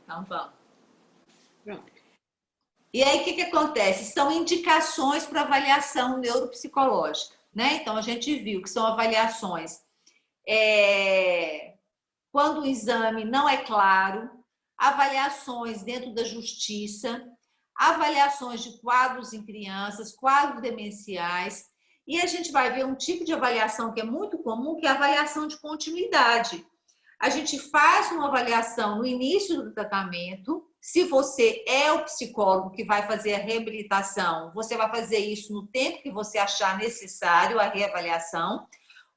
Então vamos. Pronto. E aí, o que acontece? São indicações para avaliação neuropsicológica, né? Então, a gente viu que são avaliações quando o exame não é claro, avaliações dentro da justiça, avaliações de quadros em crianças, quadros demenciais, e a gente vai ver um tipo de avaliação que é muito comum, que é a avaliação de continuidade. A gente faz uma avaliação no início do tratamento. Se você é o psicólogo que vai fazer a reabilitação, você vai fazer isso no tempo que você achar necessário a reavaliação.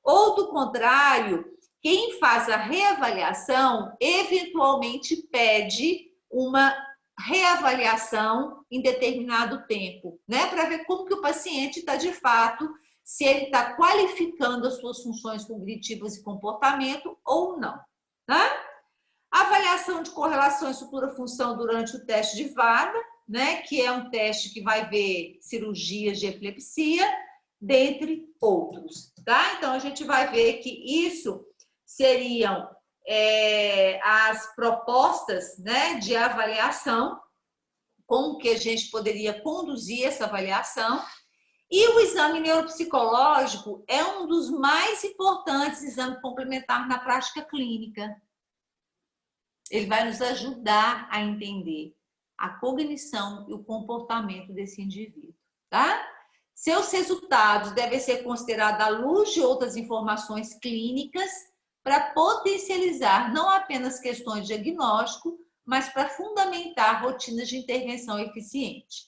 Ou, do contrário, quem faz a reavaliação eventualmente pede uma reavaliação em determinado tempo, né? Para ver como que o paciente está de fato, se ele está qualificando as suas funções cognitivas e comportamento ou não. Tá? Avaliação de correlação estrutura-função durante o teste de Varda, né, que é um teste que vai ver cirurgias de epilepsia, dentre outros. Tá? Então, a gente vai ver que isso seriam as propostas, né, de avaliação, como que a gente poderia conduzir essa avaliação. E o exame neuropsicológico é um dos mais importantes exames complementares na prática clínica. Ele vai nos ajudar a entender a cognição e o comportamento desse indivíduo, tá? Seus resultados devem ser considerados à luz de outras informações clínicas para potencializar não apenas questões de diagnóstico, mas para fundamentar rotinas de intervenção eficiente.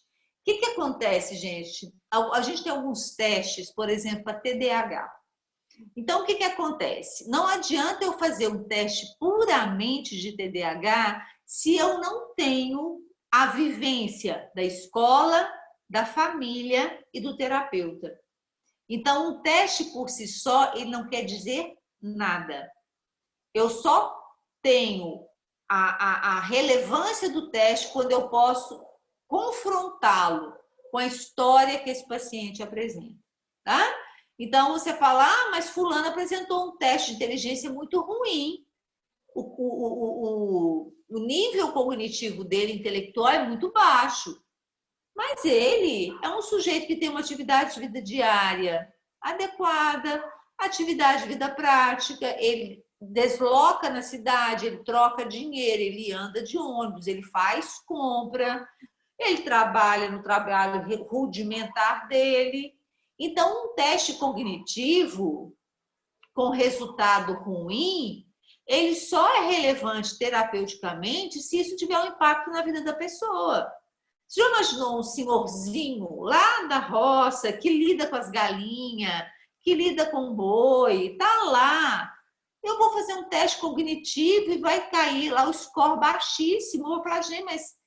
O que acontece, gente? A gente tem alguns testes, por exemplo, para TDAH. Então, o que acontece? Não adianta eu fazer um teste puramente de TDAH se eu não tenho a vivência da escola, da família e do terapeuta. Então, um teste por si só, ele não quer dizer nada. Eu só tenho a relevância do teste quando eu posso confrontá-lo com a história que esse paciente apresenta, tá? Então, você fala, mas fulano apresentou um teste de inteligência muito ruim. O nível cognitivo dele, intelectual, é muito baixo. Mas ele é um sujeito que tem uma atividade de vida diária adequada, atividade de vida prática, ele desloca na cidade, ele troca dinheiro, ele anda de ônibus, ele faz compra, ele trabalha no trabalho rudimentar dele. Então, um teste cognitivo com resultado ruim, ele só é relevante terapeuticamente se isso tiver um impacto na vida da pessoa. Você já imaginou um senhorzinho lá da roça que lida com as galinhas, que lida com o boi, tá lá. Eu vou fazer um teste cognitivo e vai cair lá o score baixíssimo. Eu vou falar, gente, mas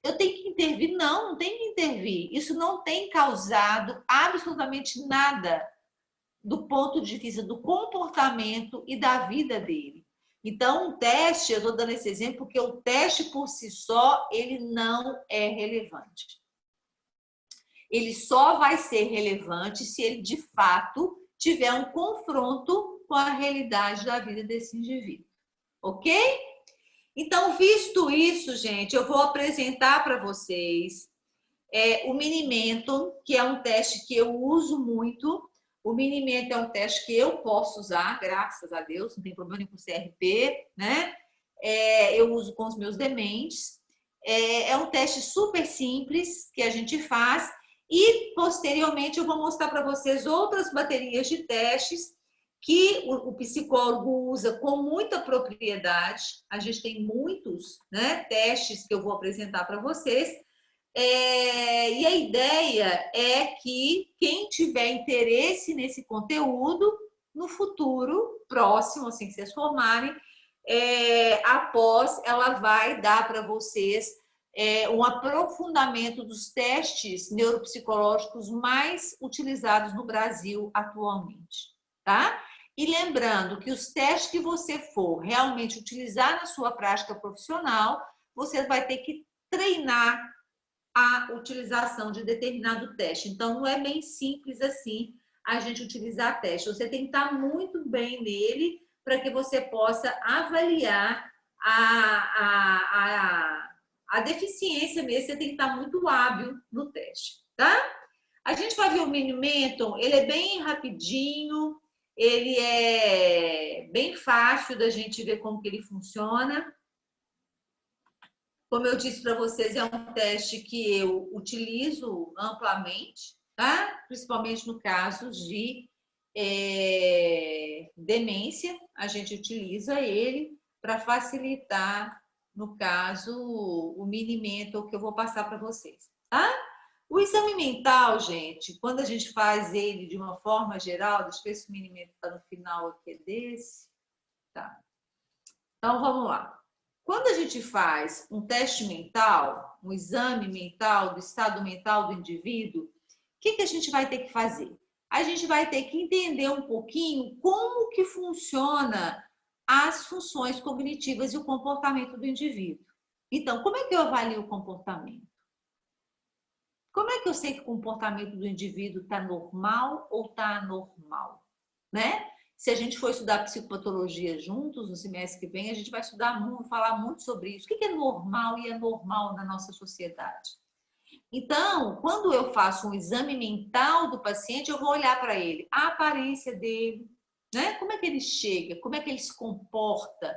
eu tenho que intervir? Não, não tem que intervir. Isso não tem causado absolutamente nada do ponto de vista do comportamento e da vida dele. Então, um teste, eu estou dando esse exemplo porque o teste por si só, ele não é relevante. Ele só vai ser relevante se ele, de fato, tiver um confronto com a realidade da vida desse indivíduo. Ok? Então, visto isso, gente, eu vou apresentar para vocês o Mini-Mental, que é um teste que eu uso muito. O Mini-Mental é um teste que eu posso usar, graças a Deus, não tem problema nenhum com CRP, né? Eu uso com os meus dementes. É um teste super simples que a gente faz e, posteriormente, eu vou mostrar para vocês outras baterias de testes que o psicólogo usa com muita propriedade. A gente tem muitos, né, testes que eu vou apresentar para vocês. E a ideia é que quem tiver interesse nesse conteúdo, no futuro próximo, assim que vocês formarem, após ela vai dar para vocês um aprofundamento dos testes neuropsicológicos mais utilizados no Brasil atualmente, tá? E lembrando que os testes que você for realmente utilizar na sua prática profissional, você vai ter que treinar a utilização de determinado teste. Então, não é bem simples assim a gente utilizar teste. Você tem que estar muito bem nele para que você possa avaliar a deficiência mesmo, você tem que estar muito hábil no teste, tá? A gente vai ver o Mini Mental, ele é bem rapidinho, ele é bem fácil da gente ver como que ele funciona. Como eu disse para vocês, é um teste que eu utilizo amplamente, tá? Principalmente no caso de demência, a gente utiliza ele para facilitar, no caso, o Mini Mental que eu vou passar para vocês, tá? O exame mental, gente, quando a gente faz ele de uma forma geral, deixa eu ver se o Mini Mental está no final aqui, é desse. Tá. Então, vamos lá. Quando a gente faz um teste mental, um exame mental, do estado mental do indivíduo, o que a gente vai ter que fazer? A gente vai ter que entender um pouquinho como que funciona as funções cognitivas e o comportamento do indivíduo. Então, como é que eu avalio o comportamento? Como é que eu sei que o comportamento do indivíduo está normal ou está anormal? Né? Se a gente for estudar psicopatologia juntos no semestre que vem, a gente vai falar muito sobre isso. O que é normal e anormal na nossa sociedade? Então, quando eu faço um exame mental do paciente, eu vou olhar para ele, a aparência dele, né? Como é que ele chega, como é que ele se comporta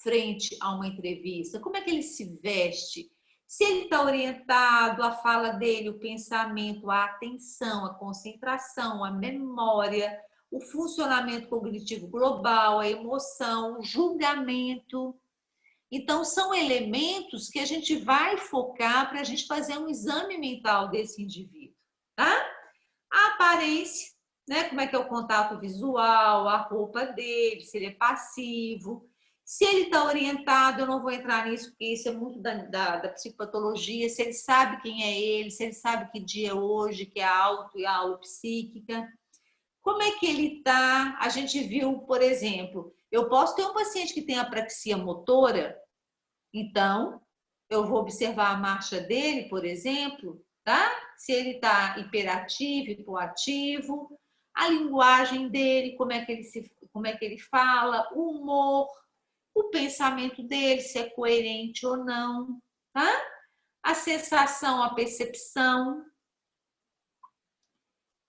frente a uma entrevista, como é que ele se veste, se ele está orientado, a fala dele, o pensamento, a atenção, a concentração, a memória, o funcionamento cognitivo global, a emoção, o julgamento. Então, são elementos que a gente vai focar para a gente fazer um exame mental desse indivíduo, tá? A aparência, né? Como é que é o contato visual, a roupa dele, se ele é passivo, se ele está orientado, eu não vou entrar nisso, porque isso é muito da psicopatologia, se ele sabe quem é ele, se ele sabe que dia é hoje, que é a auto e a aula psíquica. Como é que ele está? A gente viu, por exemplo, eu posso ter um paciente que tem apraxia motora, então eu vou observar a marcha dele, por exemplo, tá? Se ele está hiperativo, hipoativo, a linguagem dele, como é que ele fala, o humor, o pensamento dele, se é coerente ou não, tá? A sensação, a percepção,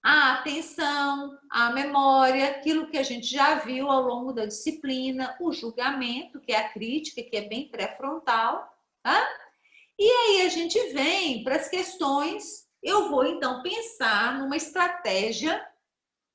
a atenção, a memória, aquilo que a gente já viu ao longo da disciplina, o julgamento, que é a crítica, que é bem pré-frontal, tá? E aí a gente vem para as questões, eu vou então pensar numa estratégia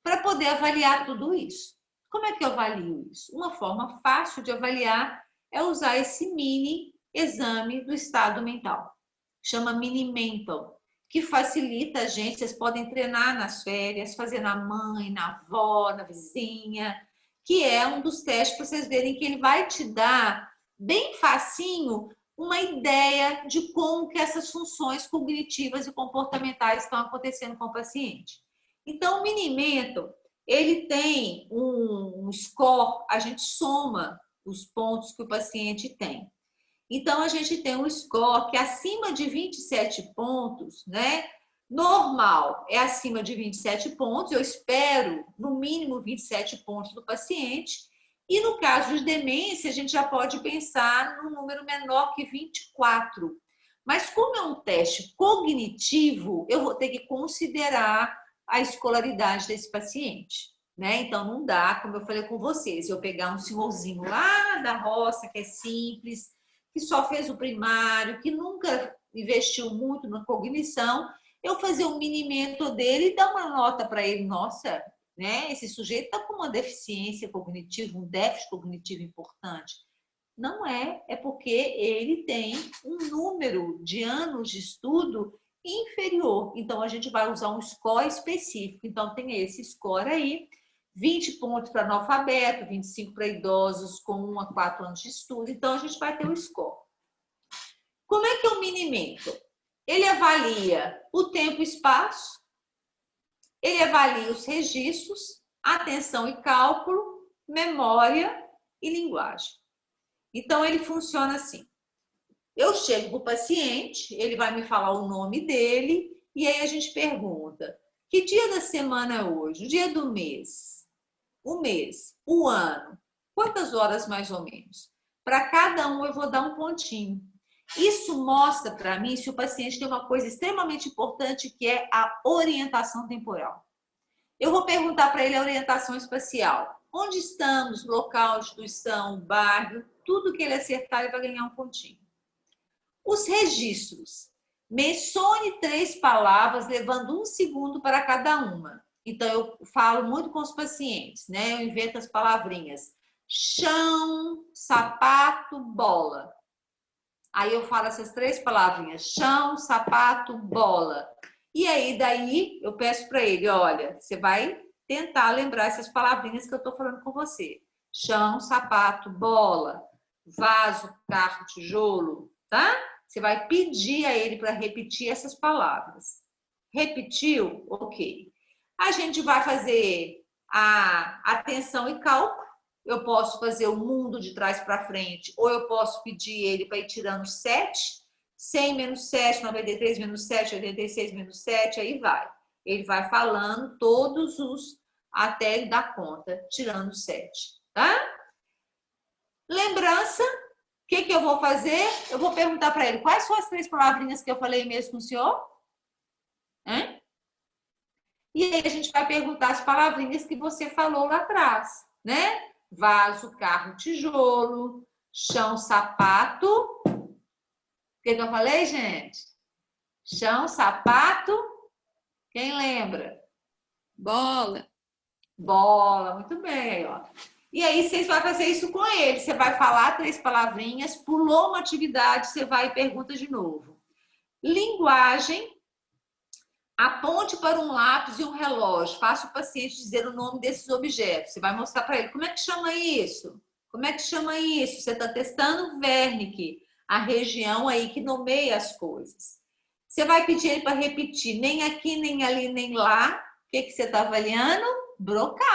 para poder avaliar tudo isso. Como é que eu avalio isso? Uma forma fácil de avaliar é usar esse mini exame do estado mental. Chama Mini Mental, que facilita a gente. Vocês podem treinar nas férias, fazer na mãe, na avó, na vizinha, que é um dos testes para vocês verem que ele vai te dar bem facinho uma ideia de como que essas funções cognitivas e comportamentais estão acontecendo com o paciente. Então, o Mini Mental, ele tem um score, a gente soma os pontos que o paciente tem. Então, a gente tem um score que é acima de 27 pontos, né? Normal é acima de 27 pontos, eu espero no mínimo 27 pontos do paciente. E no caso de demência, a gente já pode pensar num número menor que 24. Mas como é um teste cognitivo, eu vou ter que considerar a escolaridade desse paciente, né? Então, não dá, como eu falei com vocês, eu pegar um senhorzinho lá da roça, que é simples, que só fez o primário, que nunca investiu muito na cognição, eu fazer um mini mentor dele e dar uma nota para ele, nossa, né? Esse sujeito está com uma deficiência cognitiva, um déficit cognitivo importante. Não é, é porque ele tem um número de anos de estudo inferior. Então, a gente vai usar um score específico. Então, tem esse score aí, 20 pontos para analfabeto, 25 para idosos com 1 a 4 anos de estudo. Então, a gente vai ter o score. Como é que é o Mini Mental? Ele avalia o tempo e espaço, ele avalia os registros, atenção e cálculo, memória e linguagem. Então, ele funciona assim. Eu chego para o paciente, ele vai me falar o nome dele, e aí a gente pergunta, que dia da semana é hoje? O dia do mês? O mês? O ano? Quantas horas mais ou menos? Para cada um eu vou dar um pontinho. Isso mostra para mim se o paciente tem uma coisa extremamente importante, que é a orientação temporal. Eu vou perguntar para ele a orientação espacial. Onde estamos, local, instituição, bairro, tudo que ele acertar, ele vai ganhar um pontinho. Os registros. Mencione 3 palavras, levando 1 segundo para cada uma. Então, eu falo muito com os pacientes, né? Eu invento as palavrinhas. Chão, sapato, bola. Aí eu falo essas 3 palavrinhas. Chão, sapato, bola. E aí, daí, eu peço para ele, olha, você vai tentar lembrar essas palavrinhas que eu estou falando com você. Chão, sapato, bola, vaso, carro, tijolo, tá? Você vai pedir a ele para repetir essas palavras. Repetiu? Ok. A gente vai fazer a atenção e cálculo. Eu posso fazer o mundo de trás para frente, ou eu posso pedir ele para ir tirando 7. 100 menos 7, 93 menos 7, 86 menos 7, aí vai. Ele vai falando todos os, até ele dar conta, tirando 7, tá? Lembrança, o que eu vou fazer? Eu vou perguntar para ele, quais são as 3 palavrinhas que eu falei mesmo com o senhor? Hein? E aí a gente vai perguntar as palavrinhas que você falou lá atrás, né? Vaso, carro, tijolo, chão, sapato. O que eu falei, gente? Chão, sapato. Quem lembra? Bola. Bola, muito bem. Aí, ó. E aí vocês vão fazer isso com ele. Você vai falar 3 palavrinhas, pulou uma atividade, você vai e pergunta de novo. Linguagem. Aponte para um lápis e um relógio. Faça o paciente dizer o nome desses objetos. Você vai mostrar para ele como é que chama isso. Como é que chama isso? Você está testando Wernicke, a região aí que nomeia as coisas. Você vai pedir ele para repetir nem aqui, nem ali, nem lá. O que você está avaliando? Broca.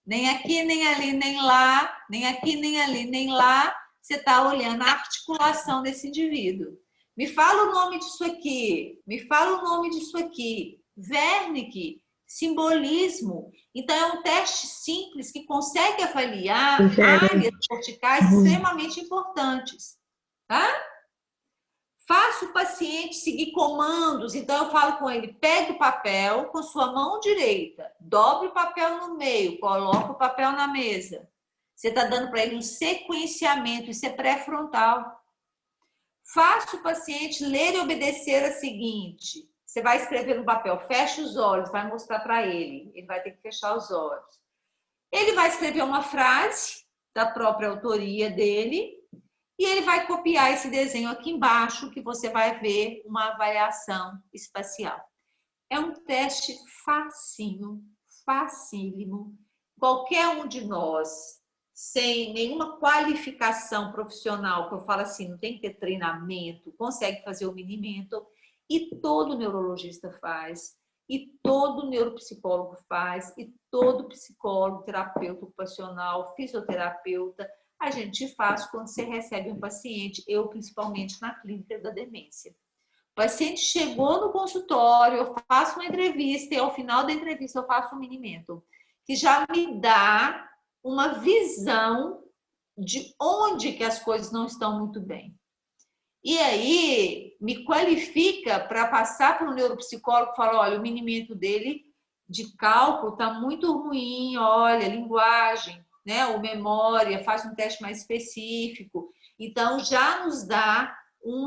Nem aqui, nem ali, nem lá. Nem aqui, nem ali, nem lá. Você está olhando a articulação desse indivíduo. Me fala o nome disso aqui. Me fala o nome disso aqui. Wernicke, simbolismo. Então, é um teste simples que consegue avaliar áreas corticais extremamente importantes. Tá? Faça o paciente seguir comandos. Então, eu falo com ele, pegue o papel com sua mão direita, dobre o papel no meio, coloque o papel na mesa. Você está dando para ele um sequenciamento, isso é pré-frontal. Faça o paciente ler e obedecer a seguinte. Você vai escrever no papel, fecha os olhos, vai mostrar para ele. Ele vai ter que fechar os olhos. Ele vai escrever uma frase da própria autoria dele e ele vai copiar esse desenho aqui embaixo, que você vai ver uma avaliação espacial. É um teste facinho, facílimo. Qualquer um de nós, sem nenhuma qualificação profissional, que eu falo assim, não tem que ter treinamento, consegue fazer o Mini-Mental, e todo neurologista faz, e todo neuropsicólogo faz, e todo psicólogo, terapeuta ocupacional, fisioterapeuta, a gente faz quando você recebe um paciente, eu principalmente na clínica da demência. O paciente chegou no consultório, eu faço uma entrevista e ao final da entrevista eu faço um Mini-Mental, que já me dá uma visão de onde que as coisas não estão muito bem. E aí me qualifica para passar para o neuropsicólogo e falar, olha, o Mini-Mental dele de cálculo está muito ruim, olha, linguagem, né, ou memória, faz um teste mais específico. Então já nos dá um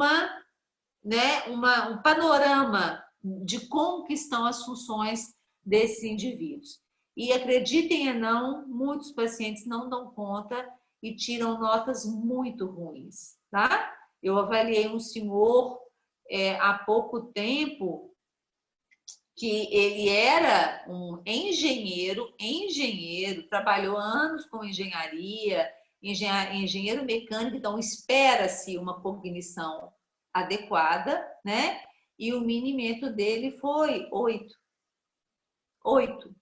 panorama de como que estão as funções desses indivíduos. E acreditem ou não, muitos pacientes não dão conta e tiram notas muito ruins, tá? Eu avaliei um senhor há pouco tempo que ele era um engenheiro, trabalhou anos com engenharia, engenheiro mecânico, então espera-se uma cognição adequada, né? E o Mini-Mental dele foi 8. 8,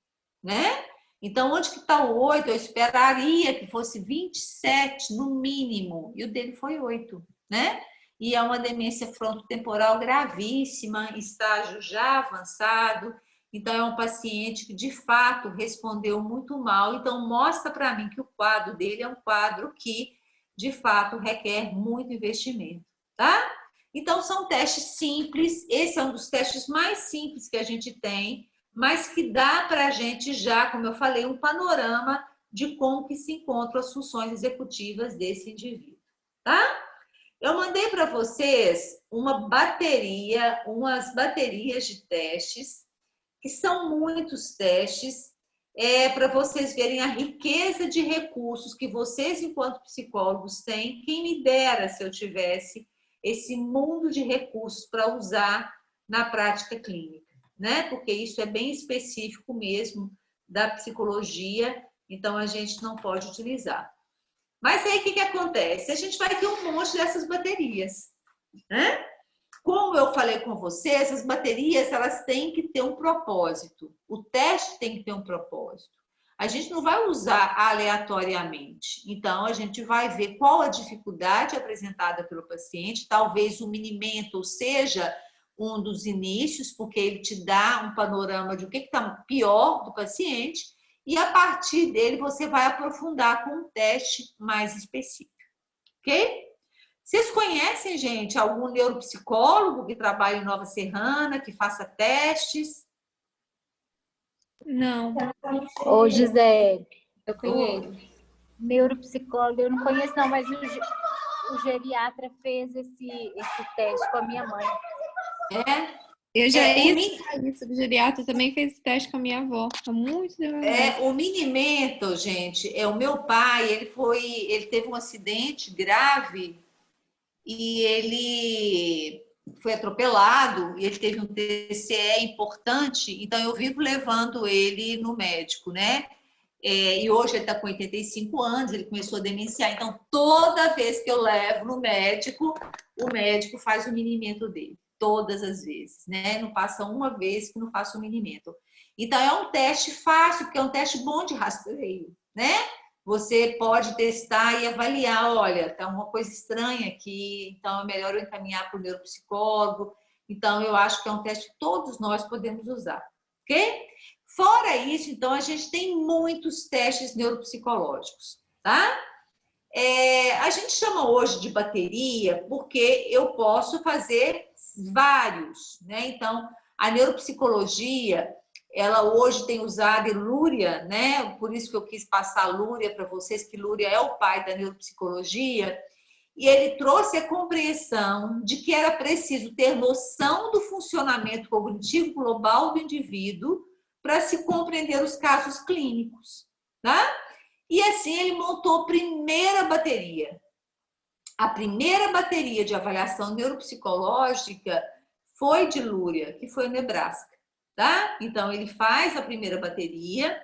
né? Então, onde que está o 8? Eu esperaria que fosse 27 no mínimo, e o dele foi 8, né? E é uma demência frontotemporal gravíssima, estágio já avançado. Então, é um paciente que, de fato, respondeu muito mal. Então, mostra para mim que o quadro dele é um quadro que, de fato, requer muito investimento, tá? Então, são testes simples. Esse é um dos testes mais simples que a gente tem, mas que dá para a gente já, como eu falei, um panorama de como que se encontram as funções executivas desse indivíduo, tá? Eu mandei para vocês umas baterias de testes, que são muitos testes, para vocês verem a riqueza de recursos que vocês, enquanto psicólogos, têm. Quem me dera se eu tivesse esse mundo de recursos para usar na prática clínica, né? Porque isso é bem específico mesmo da psicologia, então a gente não pode utilizar. Mas aí o que acontece? A gente vai ter um monte dessas baterias, né? Como eu falei com você, essas baterias elas têm que ter um propósito. O teste tem que ter um propósito. A gente não vai usar aleatoriamente. Então, a gente vai ver qual a dificuldade apresentada pelo paciente. Talvez o Mini-Mental seja um dos inícios, porque ele te dá um panorama de o que está pior do paciente. E, a partir dele, você vai aprofundar com um teste mais específico. Ok? Vocês conhecem, gente, algum neuropsicólogo que trabalha em Nova Serrana, que faça testes? Não, Ô, Gisele, eu conheço. neuropsicólogo, eu não conheço não, mas o geriatra fez esse teste com a minha mãe. É? Eu já ia citar isso, o geriatra também fez esse teste com a minha avó, há muito tempo. O Mini-Mental, gente, o meu pai, ele teve um acidente grave e ele foi atropelado e ele teve um TCE importante, então eu vivo levando ele no médico, né? E hoje ele está com 85 anos, ele começou a demenciar, então toda vez que eu levo no médico, o médico faz o Mini-Mental dele, todas as vezes, né? Não passa uma vez que não faça o Mini-Mental. Então é um teste fácil, porque é um teste bom de rastreio, né? Você pode testar e avaliar, olha, tá uma coisa estranha aqui, então é melhor eu encaminhar para o neuropsicólogo. Então, eu acho que é um teste que todos nós podemos usar, ok? Fora isso, então, a gente tem muitos testes neuropsicológicos, tá? A gente chama hoje de bateria porque eu posso fazer vários, né? Então, a neuropsicologia, ela hoje tem usado Luria, né? Por isso que eu quis passar Luria para vocês, que Luria é o pai da neuropsicologia, e ele trouxe a compreensão de que era preciso ter noção do funcionamento cognitivo global do indivíduo para se compreender os casos clínicos, tá? E assim ele montou a primeira bateria. A primeira bateria de avaliação neuropsicológica foi de Luria, que foi em Nebraska. Tá? Então, ele faz a primeira bateria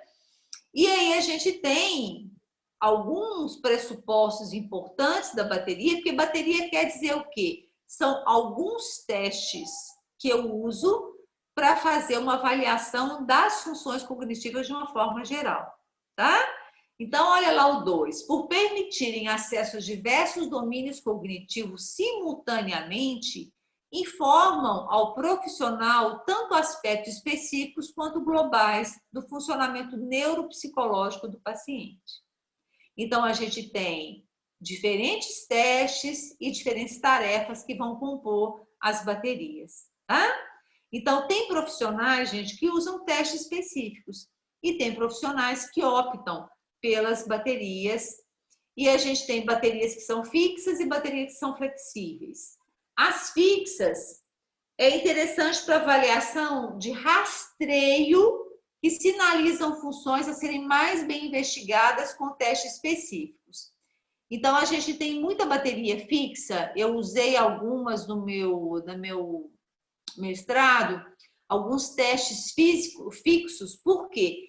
e aí a gente tem alguns pressupostos importantes da bateria, porque bateria quer dizer o quê? São alguns testes que eu uso para fazer uma avaliação das funções cognitivas de uma forma geral, tá? Então, olha lá o 2. Por permitirem acesso a diversos domínios cognitivos simultaneamente, informam ao profissional tanto aspectos específicos quanto globais do funcionamento neuropsicológico do paciente. Então, a gente tem diferentes testes e diferentes tarefas que vão compor as baterias, tá? Então, tem profissionais, gente, que usam testes específicos e tem profissionais que optam pelas baterias e a gente tem baterias que são fixas e baterias que são flexíveis. As fixas é interessante para avaliação de rastreio que sinalizam funções a serem mais bem investigadas com testes específicos. Então, a gente tem muita bateria fixa, eu usei algumas no meu mestrado, alguns testes fixos, por quê?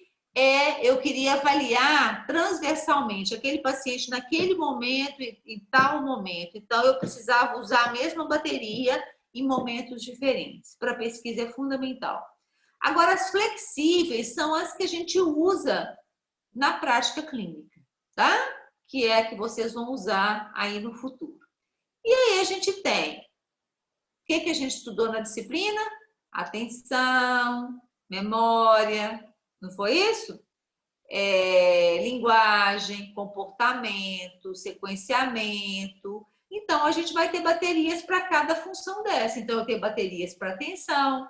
Eu queria avaliar transversalmente aquele paciente naquele momento e em tal momento. Então, eu precisava usar a mesma bateria em momentos diferentes. Para pesquisa é fundamental. Agora, as flexíveis são as que a gente usa na prática clínica, tá? Que é a que vocês vão usar aí no futuro. E aí a gente tem, o que a gente estudou na disciplina? Atenção, memória, não foi isso? linguagem, comportamento, sequenciamento. Então, a gente vai ter baterias para cada função dessa. Então, eu tenho baterias para atenção,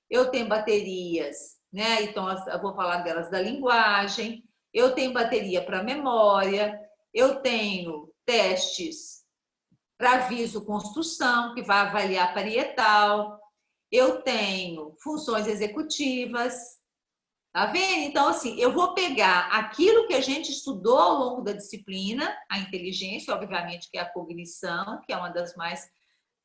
eu tenho baterias, né? Então, eu vou falar delas da linguagem, eu tenho bateria para memória, eu tenho testes para viso-construção, que vai avaliar parietal, eu tenho funções executivas, tá vendo? Então, assim, eu vou pegar aquilo que a gente estudou ao longo da disciplina, a inteligência, obviamente, que é a cognição, que é uma das mais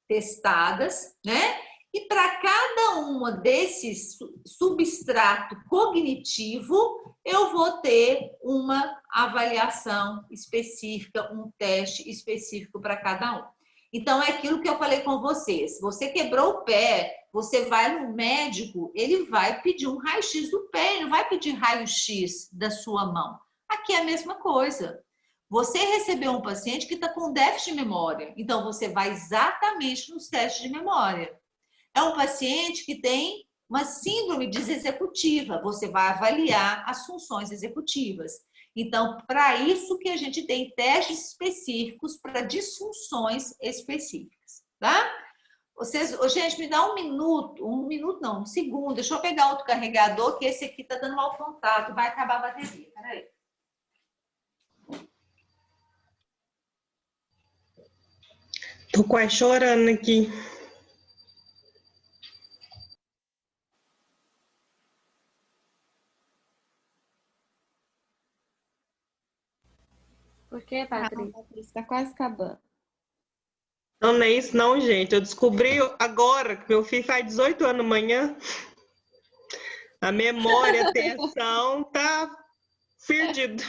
testadas, né? E para cada uma desses substrato cognitivo, eu vou ter uma avaliação específica, um teste específico para cada um. Então, é aquilo que eu falei com vocês. Você quebrou o pé, você vai no médico, ele vai pedir um raio-x do pé, ele não vai pedir raio-x da sua mão. Aqui é a mesma coisa. Você recebeu um paciente que está com déficit de memória, então você vai exatamente nos testes de memória. É um paciente que tem uma síndrome desexecutiva, você vai avaliar as funções executivas. Então, para isso que a gente tem testes específicos para disfunções específicas, tá? Vocês, gente, me dá um minuto não, um segundo, deixa eu pegar outro carregador, que esse aqui está dando mau contato, vai acabar a bateria, peraí. Tô quase chorando aqui. Por que, Patrícia? Está quase acabando. Não, não é isso não, gente. Eu descobri agora que meu filho faz 18 anos amanhã. A memória, a atenção, tá perdido.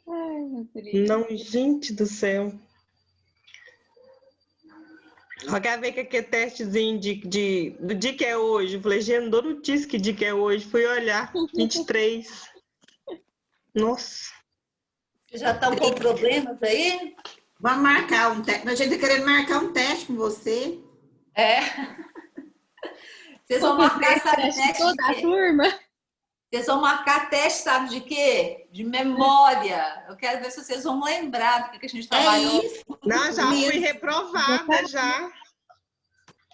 Ai, meu Deus. Não, gente do céu. Eu quero ver que aquele testezinho do dia que é hoje. Eu falei, gente, não dou notícia que dia que é hoje. Fui olhar, 23. Nossa. Vocês já estão com problemas aí? Vamos marcar um teste. A gente está querendo marcar um teste com você. É. Vocês vão marcar, sabe, teste de toda a quê? turma. Vocês vão marcar teste, sabe de quê? De memória. Eu quero ver se vocês vão lembrar do que a gente trabalhou. É isso. Não, já fui Mesmo. reprovada, já.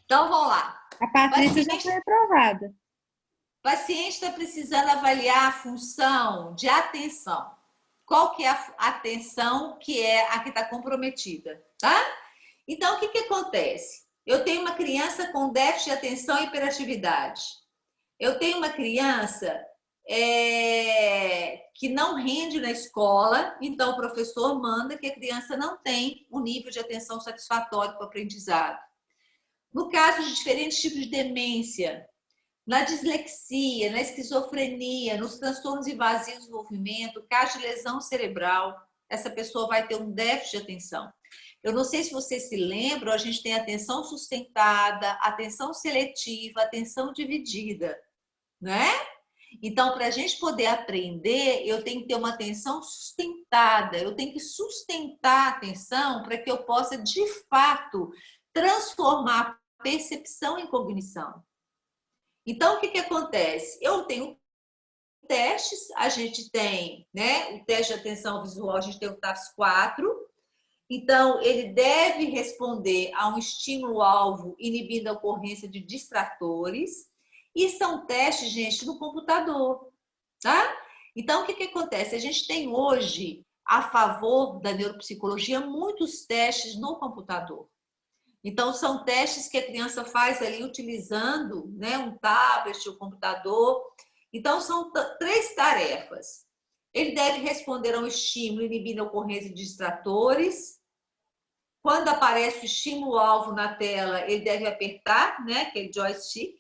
Então, vamos lá. A Patrícia já foi aprovada. O paciente está precisando avaliar a função de atenção. Qual que é a atenção que é a que está comprometida, tá? Então, o que acontece? Eu tenho uma criança com déficit de atenção e hiperatividade. Eu tenho uma criança que não rende na escola, então o professor manda que a criança não tem um nível de atenção satisfatório para o aprendizado. No caso de diferentes tipos de demência, na dislexia, na esquizofrenia, nos transtornos invasivos do desenvolvimento, caso de lesão cerebral, essa pessoa vai ter um déficit de atenção. Eu não sei se vocês se lembram, a gente tem atenção sustentada, atenção seletiva, atenção dividida, né? Então, para a gente poder aprender, eu tenho que ter uma atenção sustentada, eu tenho que sustentar a atenção para que eu possa, de fato, transformar a percepção em cognição. Então, o que acontece? Eu tenho testes, a gente tem, né, o teste de atenção visual, a gente tem o TAS-4. Então, ele deve responder a um estímulo-alvo inibindo a ocorrência de distratores. E são testes, gente, no computador, tá? Então, o que acontece? A gente tem hoje, a favor da neuropsicologia, muitos testes no computador. Então, são testes que a criança faz ali utilizando, né, um tablet, um computador. Então, são 3 tarefas. Ele deve responder a um estímulo inibindo a ocorrência de distratores. Quando aparece o estímulo-alvo na tela, ele deve apertar, né, aquele joystick.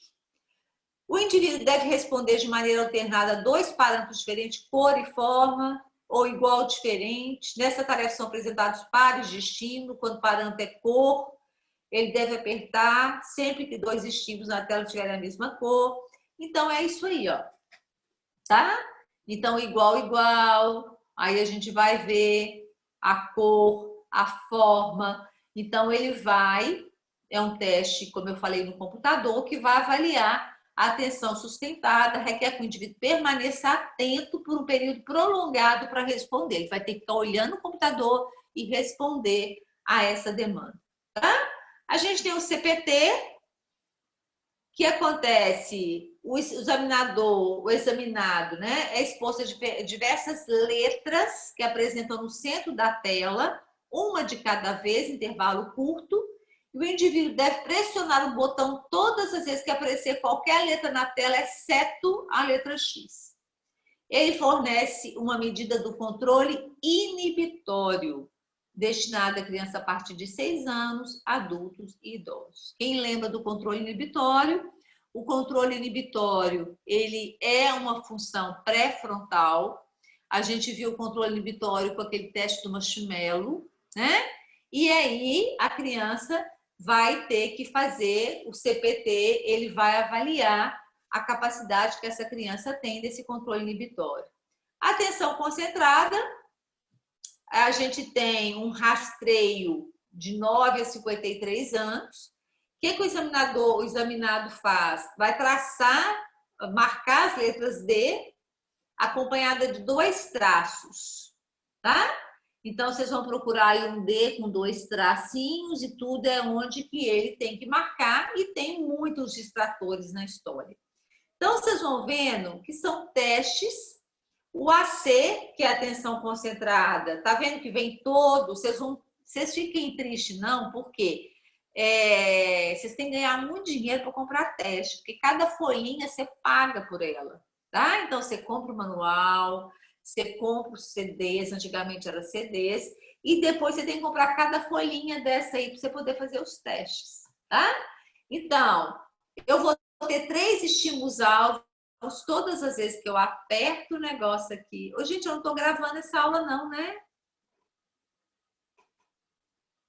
O indivíduo deve responder de maneira alternada a 2 parâmetros diferentes, cor e forma, ou igual ou diferente. Nessa tarefa são apresentados pares de estímulo. Quando o parâmetro é cor, ele deve apertar sempre que 2 estímulos na tela tiverem a mesma cor. Então, é isso aí, ó. Tá? Então, igual, igual. Aí a gente vai ver a cor, a forma. Então, ele vai... É um teste, como eu falei, no computador, que vai avaliar A atenção sustentada requer que o indivíduo permaneça atento por um período prolongado para responder. Ele vai ter que ficar olhando o computador e responder a essa demanda. Tá? A gente tem o CPT, que acontece, o examinado, né, é exposto a diversas letras que apresentam no centro da tela, uma de cada vez, intervalo curto, e o indivíduo deve pressionar o botão todas as vezes que aparecer qualquer letra na tela, exceto a letra X. Ele fornece uma medida do controle inibitório, destinada a criança a partir de 6 anos, adultos e idosos. Quem lembra do controle inibitório? O controle inibitório, ele é uma função pré-frontal. A gente viu o controle inibitório com aquele teste do marshmallow, né? E aí a criança vai ter que fazer o CPT, ele vai avaliar a capacidade que essa criança tem desse controle inibitório. Atenção concentrada, a gente tem um rastreio de 9 a 53 anos. O que o examinado faz? Vai traçar, marcar as letras D, acompanhada de 2 traços, tá? Então, vocês vão procurar aí um D com 2 tracinhos e tudo é onde que ele tem que marcar e tem muitos distratores na história. Então, vocês vão vendo que são testes. O AC, que é a atenção concentrada, tá vendo que vem todo? Vocês fiquem tristes, não, porque vocês têm que ganhar muito dinheiro para comprar teste, porque cada folhinha você paga por ela, tá? Então, você compra o manual, você compra os CDs, antigamente era CDs, e depois você tem que comprar cada folhinha dessa aí para você poder fazer os testes, tá? Então, eu vou ter 3 estímulos-alvos todas as vezes que eu aperto o negócio aqui. Ô, gente, eu não estou gravando essa aula não, né?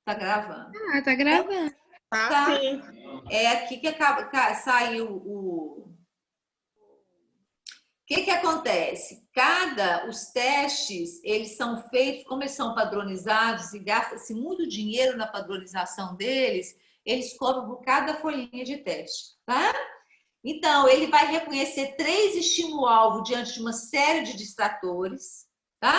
Tá gravando. Ah, tá gravando. Tá, sim. É aqui que saiu o... O que acontece? Os testes, eles são feitos, como eles são padronizados e gasta-se muito dinheiro na padronização deles, eles cobram por cada folhinha de teste, tá? Então, ele vai reconhecer 3 estímulo-alvo diante de uma série de distratores, tá?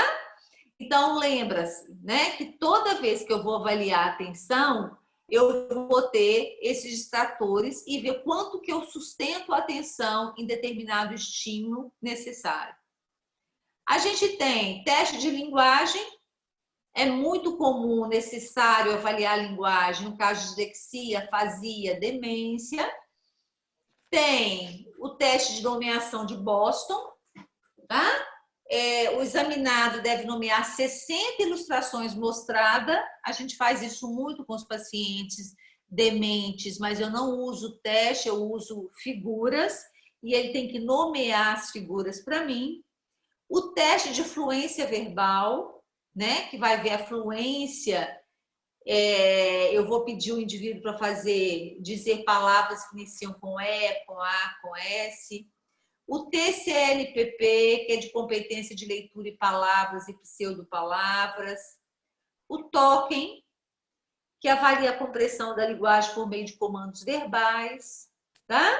Então, lembra-se, né, que toda vez que eu vou avaliar a atenção, eu vou ter esses distratores e ver quanto que eu sustento a atenção em determinado estímulo necessário. A gente tem teste de linguagem, é muito comum, necessário avaliar a linguagem, no caso de dislexia, afasia, demência. Tem o teste de nomeação de Boston, tá? O examinado deve nomear 60 ilustrações mostradas. A gente faz isso muito com os pacientes dementes, mas eu não uso teste, eu uso figuras, e ele tem que nomear as figuras para mim. O teste de fluência verbal, né, que vai ver a fluência. Eu vou pedir o indivíduo para dizer palavras que iniciam com E, com A, com S. O TCLPP, que é de competência de leitura e palavras e pseudopalavras. O Token, que avalia a compreensão da linguagem por meio de comandos verbais, tá?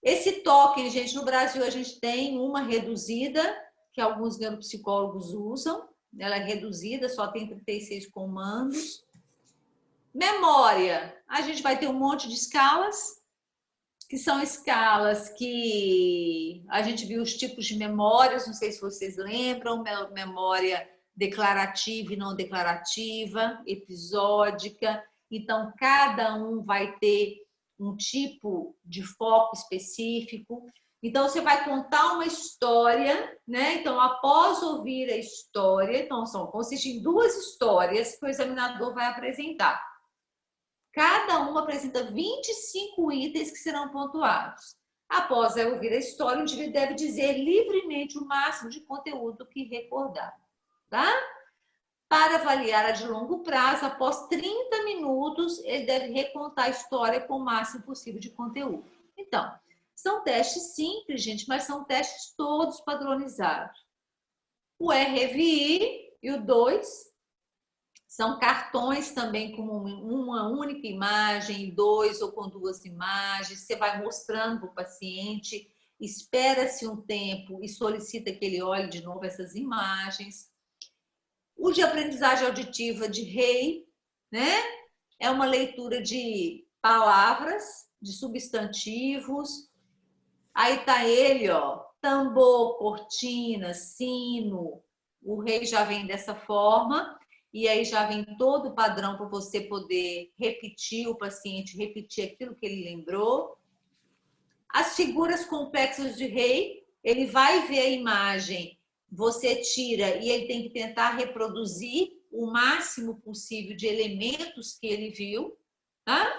Esse Token, gente, no Brasil a gente tem uma reduzida, que alguns neuropsicólogos usam. Ela é reduzida, só tem 36 comandos. Memória, a gente vai ter um monte de escalas, que são escalas que a gente viu os tipos de memórias, não sei se vocês lembram, memória declarativa e não declarativa, episódica. Então, cada um vai ter um tipo de foco específico. Então, você vai contar uma história, né? Então, após ouvir a história, então, consiste em 2 histórias que o examinador vai apresentar. Cada uma apresenta 25 itens que serão pontuados. Após ouvir a história, o indivíduo deve dizer livremente o máximo de conteúdo que recordar, tá? Para avaliar a de longo prazo, após 30 minutos, ele deve recontar a história com o máximo possível de conteúdo. Então, são testes simples, gente, mas são testes todos padronizados. O RFI e o 2 São cartões também com uma única imagem, 2 ou com 2 imagens. Você vai mostrando para o paciente, espera-se um tempo e solicita que ele olhe de novo essas imagens. O de aprendizagem auditiva de Rey, né? É uma leitura de palavras, de substantivos. Aí tá ele, ó, tambor, cortina, sino. O Rey já vem dessa forma. E aí já vem todo o padrão para você poder repetir, o paciente repetir aquilo que ele lembrou. As figuras complexas de Rey, ele vai ver a imagem, você tira e ele tem que tentar reproduzir o máximo possível de elementos que ele viu. Tá?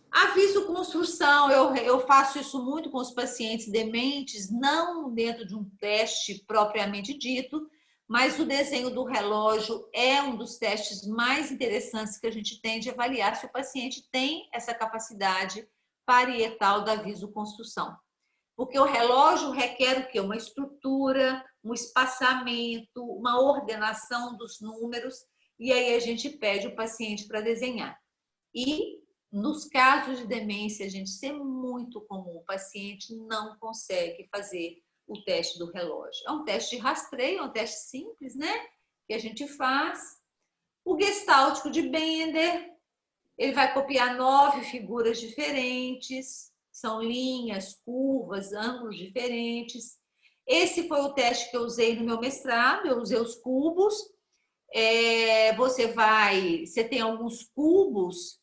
Aviso construção, eu faço isso muito com os pacientes dementes, não dentro de um teste propriamente dito, mas o desenho do relógio é um dos testes mais interessantes que a gente tem de avaliar se o paciente tem essa capacidade parietal da visoconstrução. Porque o relógio requer o quê? Uma estrutura, um espaçamento, uma ordenação dos números, e aí a gente pede o paciente para desenhar. E nos casos de demência, gente, isso é muito comum, o paciente não consegue fazer o teste do relógio. É um teste de rastreio, é um teste simples, né? Que a gente faz. O gestáltico de Bender, ele vai copiar 9 figuras diferentes, são linhas, curvas, ângulos diferentes. Esse foi o teste que eu usei no meu mestrado, eu usei os cubos. Você tem alguns cubos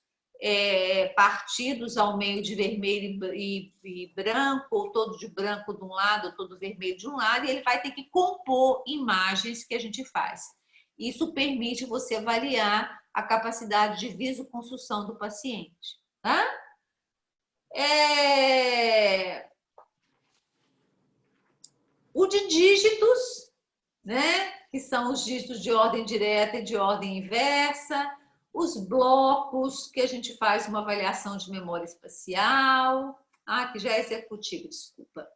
partidos ao meio de vermelho e branco, ou todo de branco de um lado, ou todo vermelho de um lado, e ele vai ter que compor imagens que a gente faz. Isso permite você avaliar a capacidade de visoconstrução do paciente. Tá? O de dígitos, né? Que são os dígitos de ordem direta e de ordem inversa. Os blocos, que a gente faz uma avaliação de memória espacial. Que já é executiva, desculpa.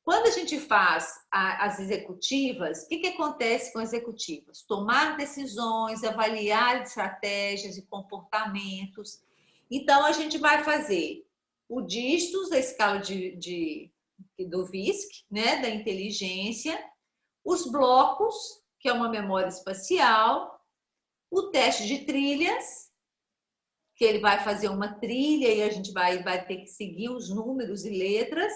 Quando a gente faz as executivas, o que acontece com as executivas? Tomar decisões, avaliar estratégias e comportamentos. Então, a gente vai fazer o dígitos da escala do VISC, né, da inteligência, os blocos, que é uma memória espacial, o teste de trilhas, que ele vai fazer uma trilha e a gente vai ter que seguir os números e letras.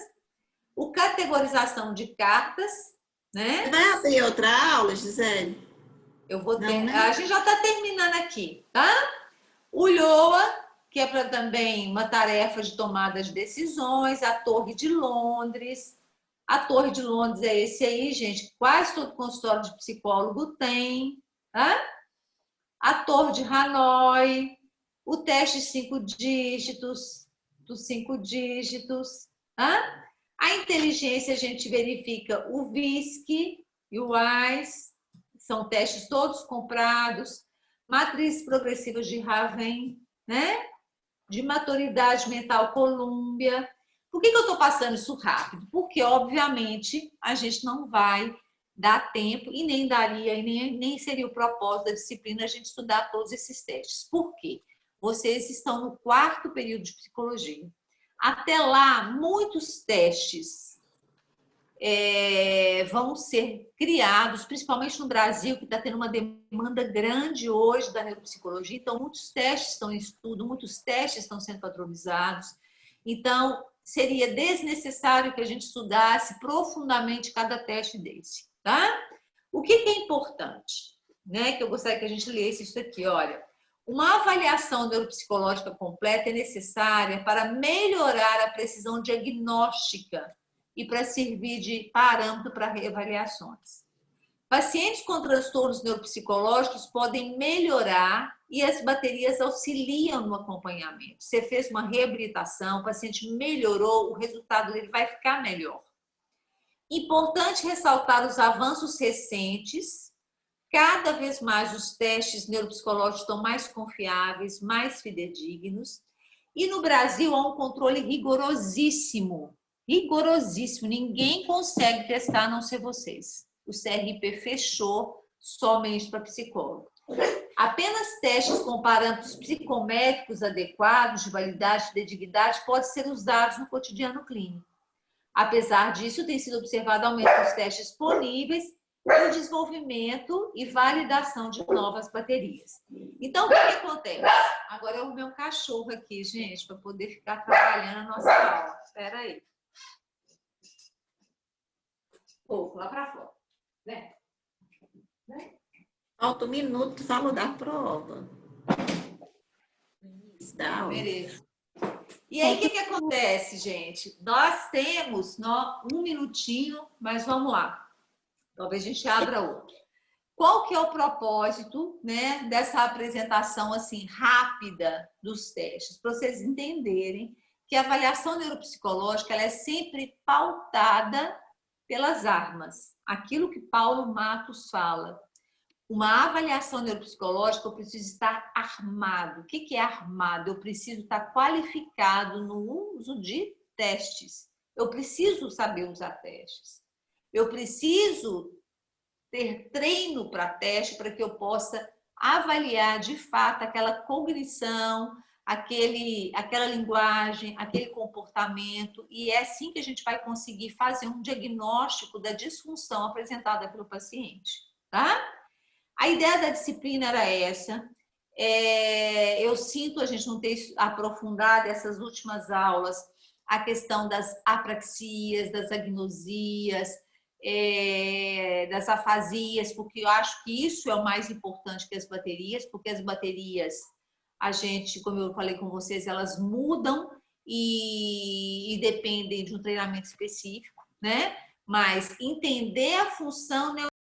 O categorização de cartas, né? Você vai abrir outra aula, Gisele? Eu vou ter... Não, né? A gente já está terminando aqui, tá? O LOA, que é para também uma tarefa de tomada de decisões. A Torre de Londres. A Torre de Londres é esse aí, gente. Quase todo consultório de psicólogo tem, tá? A Torre de Hanoi, o teste de 5 dígitos, dos 5 dígitos. Tá? A inteligência, a gente verifica o VISC e o WISE, são testes todos comprados. Matrizes progressivas de Raven, né? De maturidade mental Columbia. Por que eu estou passando isso rápido? Porque, obviamente, a gente não vai dar tempo e nem daria, e nem seria o propósito da disciplina a gente estudar todos esses testes. Por quê? Vocês estão no 4º período de psicologia. Até lá, muitos testes vão ser criados, principalmente no Brasil, que está tendo uma demanda grande hoje da neuropsicologia. Então, muitos testes estão em estudo, muitos testes estão sendo padronizados. Então, seria desnecessário que a gente estudasse profundamente cada teste desse, tá? O que é importante, né? Que eu gostaria que a gente lesse isso aqui, olha. Uma avaliação neuropsicológica completa é necessária para melhorar a precisão diagnóstica e para servir de parâmetro para reavaliações. Pacientes com transtornos neuropsicológicos podem melhorar e as baterias auxiliam no acompanhamento. Você fez uma reabilitação, o paciente melhorou, o resultado dele vai ficar melhor. Importante ressaltar os avanços recentes. Cada vez mais os testes neuropsicológicos estão mais confiáveis, mais fidedignos. E no Brasil há um controle rigorosíssimo. Rigorosíssimo. Ninguém consegue testar a não ser vocês. O CRP fechou somente para psicólogo. Apenas testes com parâmetros psicométricos adequados de validade e de dignidade podem ser usados no cotidiano clínico. Apesar disso, tem sido observado aumento dos testes disponíveis e o desenvolvimento e validação de novas baterias. Então, o que acontece? Agora é o meu cachorro aqui, gente, para poder ficar atrapalhando a nossa aula. Espera aí. Pouco, lá para fora. Vem. Falta um minuto, falou da prova. Mereço. E aí, o que acontece, gente? Nós temos um minutinho, mas vamos lá. Talvez a gente abra outro. Qual que é o propósito, né, dessa apresentação assim rápida dos testes? Para vocês entenderem que a avaliação neuropsicológica ela é sempre pautada pelas armas. Aquilo que Paulo Matos fala. Uma avaliação neuropsicológica, eu preciso estar armado. O que é armado? Eu preciso estar qualificado no uso de testes. Eu preciso saber usar testes. Eu preciso ter treino para teste para que eu possa avaliar de fato aquela cognição, aquela linguagem, aquele comportamento. E é assim que a gente vai conseguir fazer um diagnóstico da disfunção apresentada pelo paciente, tá? A ideia da disciplina era essa. Eu sinto a gente não ter aprofundado essas últimas aulas a questão das apraxias, das agnosias, das afasias, porque eu acho que isso é o mais importante que as baterias, porque as baterias, a gente, como eu falei com vocês, elas mudam e dependem de um treinamento específico, né? Mas entender a função